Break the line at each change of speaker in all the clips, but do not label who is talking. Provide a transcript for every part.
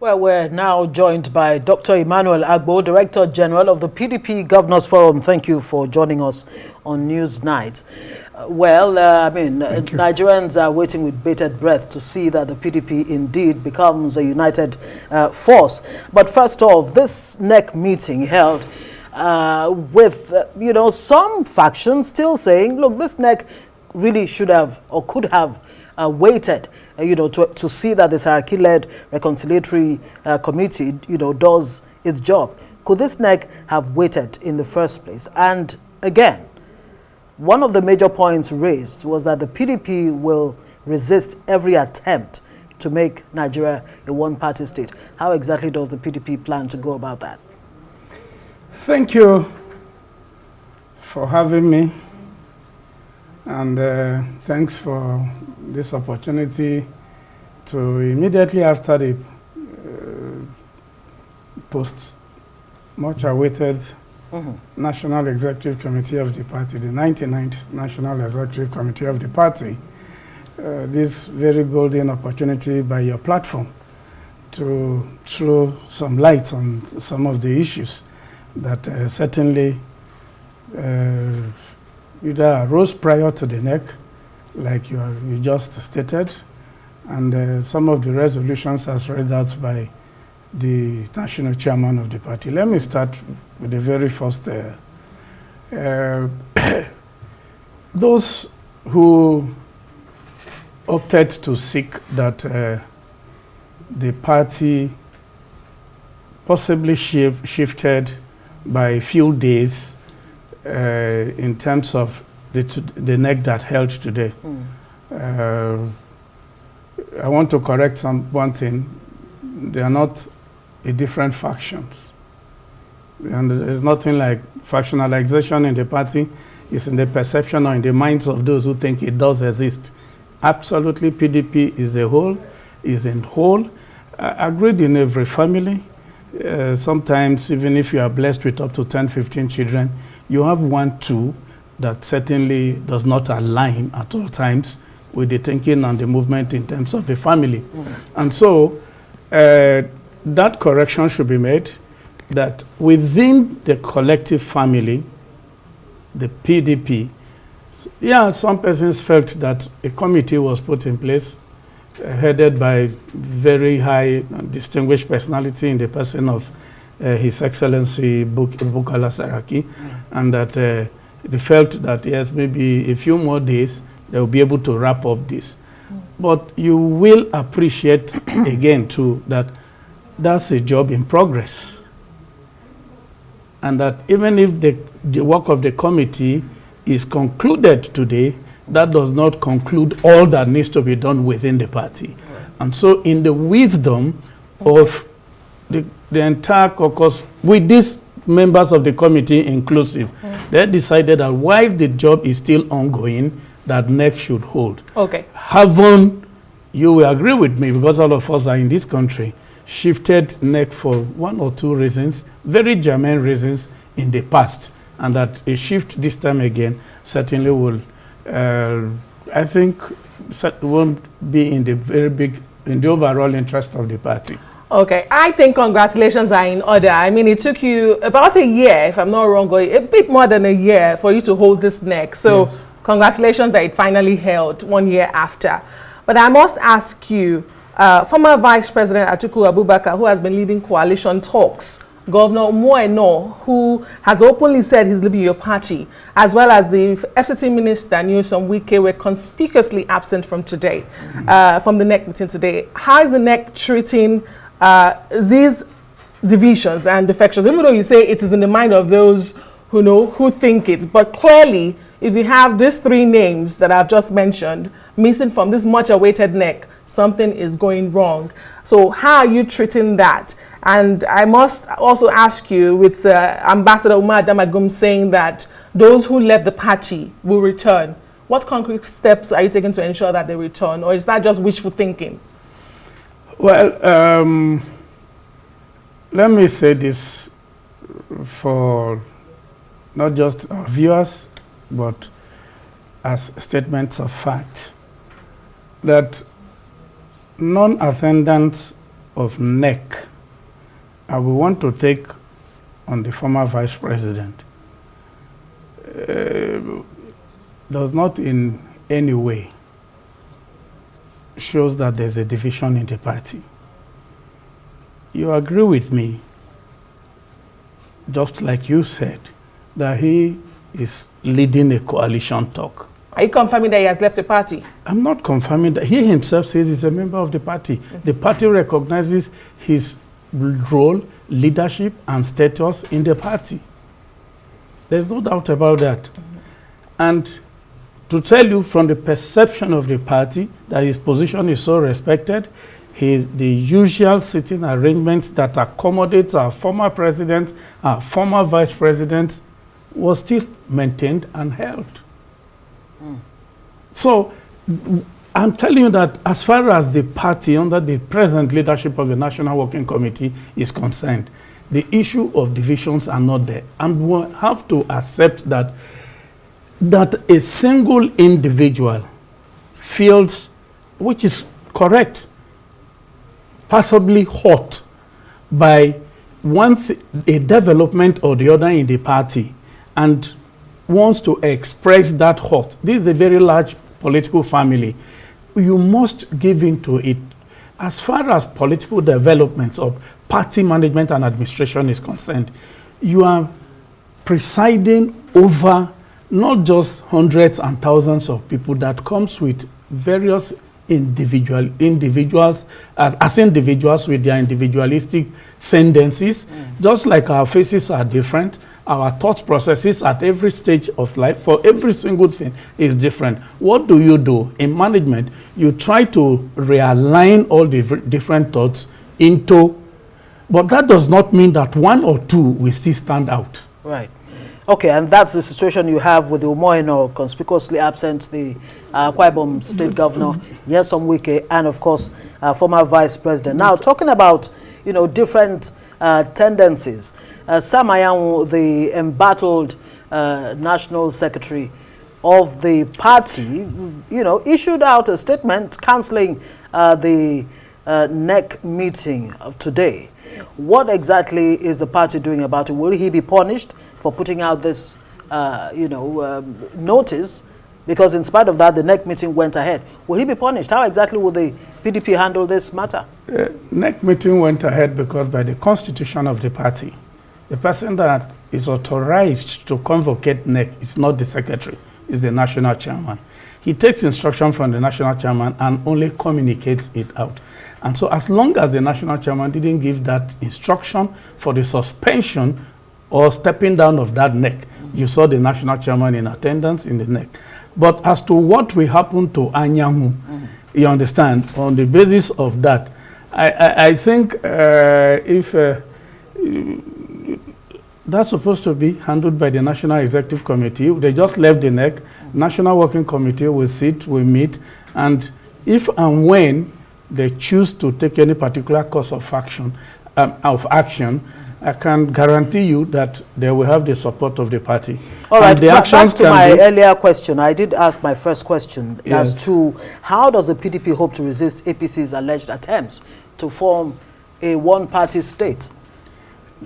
Well, we're now joined by Dr. Emmanuel Agbo, Director General of the PDP Governors Forum. Thank you for joining us on Newsnight. Nigerians are waiting with bated breath to see that the PDP indeed becomes a united force. But first off, this NEC meeting held with, some factions still saying, look, this NEC really should have or could have waited to see that the Saraki-led reconciliatory committee, does its job. Could this NEC have waited in the first place? And again, one of the major points raised was that the PDP will resist every attempt to make Nigeria a one-party state. How exactly does the PDP plan to go about that?
Thank you for having me. And thanks for this opportunity to immediately after the much-awaited National Executive Committee of the party, the 99th National Executive Committee of the party, this very golden opportunity by your platform to throw some light on some of the issues that certainly either arose prior to the NEC, like you just stated, and some of the resolutions as read out by the national chairman of the party. Let me start with the very first. Those who opted to seek that the party possibly shifted by a few days in terms of the NEC that held today. I want to correct one thing. They are not a different factions. And there's nothing like factionalization in the party. It's in the perception or in the minds of those who think it does exist. Absolutely, PDP is a whole, is in whole, agreed in every family. Sometimes, even if you are blessed with up to 10, 15 children, you have 1, 2 that certainly does not align at all times with the thinking and the movement in terms of the family. And so, that correction should be made, that within the collective family, the PDP, some persons felt that a committee was put in place headed by very high distinguished personality in the person of His Excellency Bukola Saraki, and that they felt that, yes, maybe a few more days, they will be able to wrap up this. But you will appreciate, again, too, that that's a job in progress. And that even if the work of the committee is concluded today, that does not conclude all that needs to be done within the party. And so in the wisdom of the entire caucus, with these members of the committee inclusive, they decided that while the job is still ongoing, that NEC should hold.
Okay.
Haven't, you will agree with me, because all of us are in this country, shifted NEC for 1 or 2 reasons, very germane reasons in the past, and that a shift this time again certainly will, I think, won't be in the overall interest of the party.
Okay, I think congratulations are in order. I mean, it took you about a year, if I'm not wrong, or a bit more than a year for you to hold this NEC. So yes, congratulations that it finally held 1 year after. But I must ask you, former Vice President Atiku Abubakar, who has been leading coalition talks, Governor Emmanuel, who has openly said he's leaving your party, as well as the FCT Minister Newsom Wike, were conspicuously absent from today, from the NEC meeting today. How is the NEC treating these divisions and defections, even though you say it is in the mind of those who know, who think it? But clearly, if you have these 3 names that I've just mentioned missing from this much-awaited NEC, something is going wrong. So how are you treating that? And I must also ask you, with Ambassador Umar Damagum saying that those who left the party will return, what concrete steps are you taking to ensure that they return? Or is that just wishful thinking?
Well, let me say this for not just our viewers, but as statements of fact, that non-attendance of NEC I will want to take on the former vice president does not in any way shows that there's a division in the party. You agree with me, just like you said, that he is leading a coalition talk.
Are you confirming that he has left the party?
I'm not confirming that. He himself says he's a member of the party. The party recognizes his role, leadership, and status in the party. There's no doubt about that. And to tell you from the perception of the party that his position is so respected, the usual sitting arrangements that accommodates our former presidents, our former vice presidents, was still maintained and held. So I'm telling you that as far as the party under the present leadership of the National Working Committee is concerned, the issue of divisions are not there. And we'll have to accept that a single individual feels, which is correct, possibly hurt by a development or the other in the party and wants to express that hurt. This is a very large political family. You must give in to it. As far as political developments of party management and administration is concerned, you are presiding over not just hundreds and thousands of people that comes with various individuals as individuals with their individualistic tendencies. Just like our faces are different, our thought processes at every stage of life for every single thing is different. What do? In management, you try to realign all the different thoughts into, but that does not mean that one or two will still stand out.
Right. Okay, and that's the situation you have with the Umoino conspicuously absent, the Akwa Ibom State Governor, Nyesom Wike, and of course, former Vice President. Now, talking about, different tendencies, Sam Anyanwu, the embattled National Secretary of the party, issued out a statement cancelling the NEC meeting of today. What exactly is the party doing about it? Will he be punished for putting out this, notice? Because in spite of that, the NEC meeting went ahead. Will he be punished? How exactly will the PDP handle this matter?
NEC meeting went ahead because by the constitution of the party, the person that is authorized to convocate NEC is not the secretary, it's the national chairman. He takes instruction from the national chairman and only communicates it out. And so as long as the national chairman didn't give that instruction for the suspension or stepping down of that NEC, you saw the national chairman in attendance in the NEC. But as to what will happen to Anyanwu, you understand, on the basis of that, I think if that's supposed to be handled by the National Executive Committee. They just left the NEC. National Working Committee will sit, will meet, and if and when they choose to take any particular course of action, I can guarantee you that they will have the support of the party.
All right, back to my earlier question. I did ask my first question as to how does the PDP hope to resist APC's alleged attempts to form a one-party state?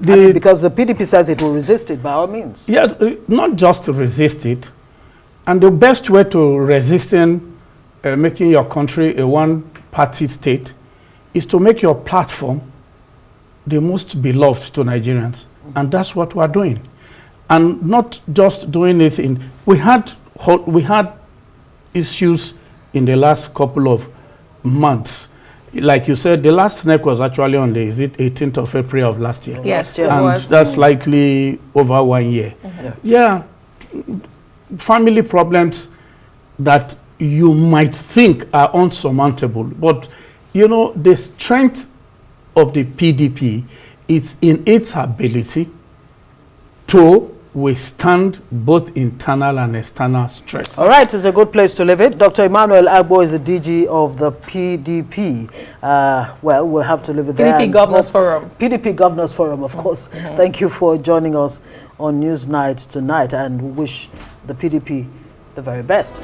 Because the PDP says it will resist it by all means.
Yeah, not just to resist it. And the best way to resisting making your country a one-party state is to make your platform the most beloved to Nigerians. And that's what we're doing. And not just doing it in... We had issues in the last couple of months. Like you said, the last NEC was actually on the 18th of April of last year.
Yes,
and that's likely over 1 year. Yeah, family problems that you might think are unsurmountable. But, the strength of the PDP is in its ability to withstand both internal and external stress. All
right, it's a good place to leave it. Dr. Emmanuel Agbo is the DG of the PDP. Well, we'll have to leave it there.
PDP Governors Forum.
PDP Governors Forum, of course. Thank you for joining us on Newsnight tonight, and we wish the PDP the very best.